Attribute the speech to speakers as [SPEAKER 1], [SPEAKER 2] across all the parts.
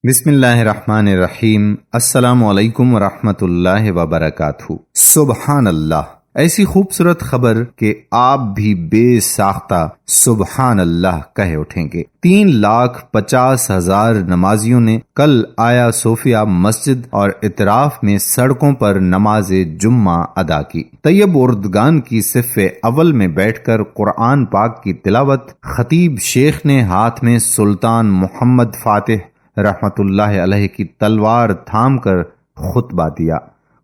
[SPEAKER 1] بسم اللہ الرحمن الرحیم۔ السلام علیکم ورحمۃ اللہ وبرکاتہ۔ سبحان اللہ، ایسی خوبصورت خبر کہ آپ بھی بے ساختہ سبحان اللہ کہہ اٹھیں گے۔ 3,50,000 نمازیوں نے کل آیا صوفیہ مسجد اور اطراف میں سڑکوں پر نماز جمعہ ادا کی۔ طیب اردگان کی صف اول میں بیٹھ کر قرآن پاک کی تلاوت، خطیب شیخ نے ہاتھ میں سلطان محمد فاتح رحمت اللہ علیہ کی تلوار تھام کر خطبہ دیا۔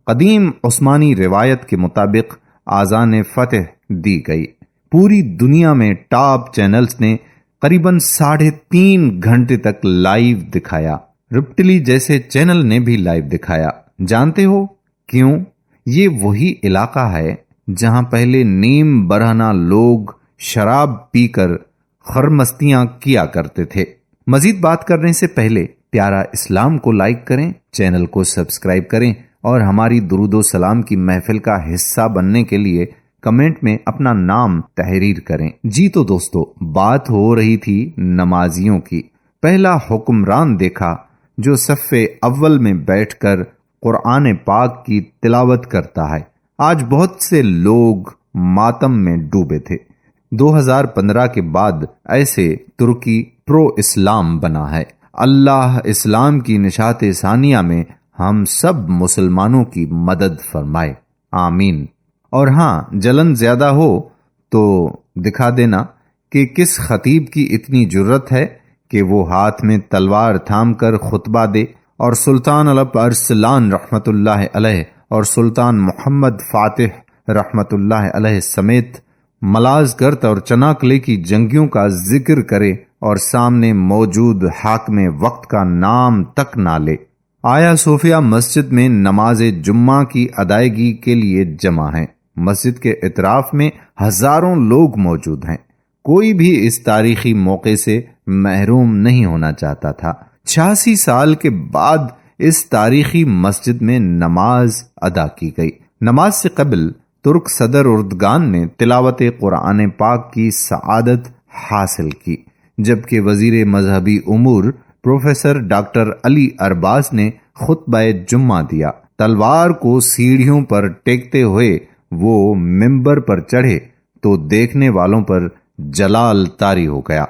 [SPEAKER 1] قدیم عثمانی روایت کے مطابق آذان فتح دی گئی۔ پوری دنیا میں ٹاپ چینلز نے قریباً 3.5 گھنٹے تک لائیو دکھایا۔ رپٹلی جیسے چینل نے بھی لائیو دکھایا۔ جانتے ہو کیوں؟ یہ وہی علاقہ ہے جہاں پہلے نیم برہنہ لوگ شراب پی کر خرمستیاں کیا کرتے تھے۔ مزید بات کرنے سے پہلے پیارا اسلام کو لائک کریں، چینل کو سبسکرائب کریں اور ہماری درود و سلام کی محفل کا حصہ بننے کے لیے کمنٹ میں اپنا نام تحریر کریں۔ جی تو دوستو، بات ہو رہی تھی نمازیوں کی۔ پہلا حکمران دیکھا جو صف اول میں بیٹھ کر قرآن پاک کی تلاوت کرتا ہے۔ آج بہت سے لوگ ماتم میں ڈوبے تھے۔ 2015 کے بعد ایسے ترکی پرو اسلام بنا ہے۔ اللہ اسلام کی نشاط ثانیہ میں ہم سب مسلمانوں کی مدد فرمائے، آمین۔ اور ہاں، جلن زیادہ ہو تو دکھا دینا کہ کس خطیب کی اتنی جرت ہے کہ وہ ہاتھ میں تلوار تھام کر خطبہ دے اور سلطان الپ ارسلان رحمت اللہ علیہ اور سلطان محمد فاتح رحمت اللہ علیہ سمیت ملازگرت اور چناکلے کی جنگیوں کا ذکر کرے اور سامنے موجود حاکم وقت کا نام تک نہ لے۔ آیا صوفیہ مسجد میں نماز جمعہ کی ادائیگی کے لیے جمع ہیں۔ مسجد کے اطراف میں ہزاروں لوگ موجود ہیں۔ کوئی بھی اس تاریخی موقع سے محروم نہیں ہونا چاہتا تھا۔ 86 سال کے بعد اس تاریخی مسجد میں نماز ادا کی گئی۔ نماز سے قبل ترک صدر اردگان نے تلاوت قرآن پاک کی سعادت حاصل کی، جبکہ وزیر مذہبی امور پروفیسر ڈاکٹر علی ارباز نے خطبہ جمعہ دیا۔ تلوار کو سیڑھیوں پر ٹیکتے ہوئے وہ ممبر پر چڑھے تو دیکھنے والوں پر جلال طاری ہو گیا۔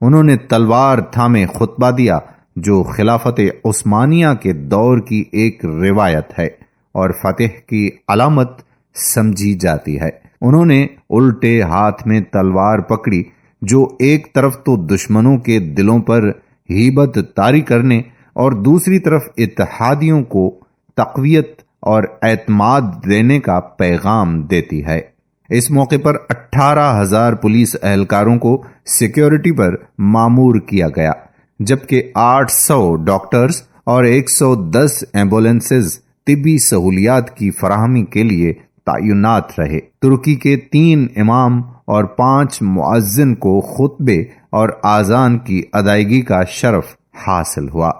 [SPEAKER 1] انہوں نے تلوار تھامے خطبہ دیا، جو خلافت عثمانیہ کے دور کی ایک روایت ہے اور فتح کی علامت سمجھی جاتی ہے۔ انہوں نے الٹے ہاتھ میں تلوار پکڑی، جو ایک طرف تو دشمنوں کے دلوں پر ہیبت طاری کرنے اور دوسری طرف اتحادیوں کو تقویت اور اعتماد دینے کا پیغام دیتی ہے۔ اس موقع پر 18,000 پولیس اہلکاروں کو سیکیورٹی پر مامور کیا گیا، جبکہ 800 ڈاکٹرز اور 110 ایمبولینسز طبی سہولیات کی فراہمی کے لیے تعینات رہے۔ ترکی کے 3 امام اور 5 مؤذن کو خطبے اور آذان کی ادائیگی کا شرف حاصل ہوا۔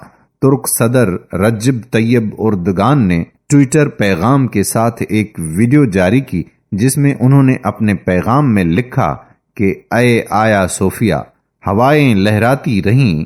[SPEAKER 1] ترک صدر رجب طیب اردگان نے ٹویٹر پیغام کے ساتھ ایک ویڈیو جاری کی، جس میں انہوں نے اپنے پیغام میں لکھا کہ اے آیا صوفیہ، ہوائیں لہراتی رہیں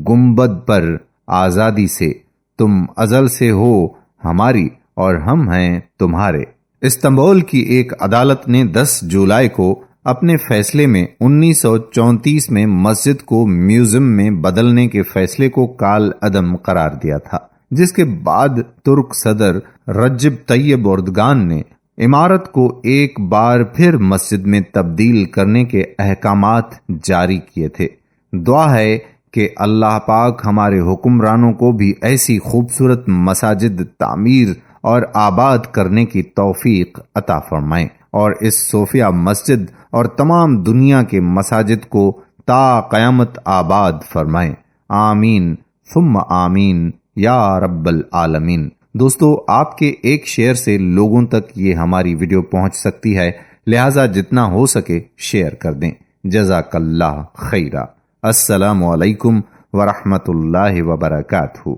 [SPEAKER 1] گنبد پر آزادی سے، تم ازل سے ہو ہماری اور ہم ہیں تمہارے۔ استنبول کی ایک عدالت نے 10 جولائی کو اپنے فیصلے میں 1934 میں مسجد کو میوزیم میں بدلنے کے فیصلے کو کال عدم قرار دیا تھا، جس کے بعد ترک صدر رجب طیب اردگان نے عمارت کو ایک بار پھر مسجد میں تبدیل کرنے کے احکامات جاری کیے تھے۔ دعا ہے کہ اللہ پاک ہمارے حکمرانوں کو بھی ایسی خوبصورت مساجد تعمیر اور آباد کرنے کی توفیق عطا فرمائیں اور اس صوفیہ مسجد اور تمام دنیا کے مساجد کو تا قیامت آباد فرمائیں، آمین ثم آمین یا رب العالمین۔ دوستو، آپ کے ایک شیئر سے لوگوں تک یہ ہماری ویڈیو پہنچ سکتی ہے، لہٰذا جتنا ہو سکے شیئر کر دیں۔ جزاک اللہ خیرہ۔ السلام علیکم ورحمۃ اللہ وبرکاتہ۔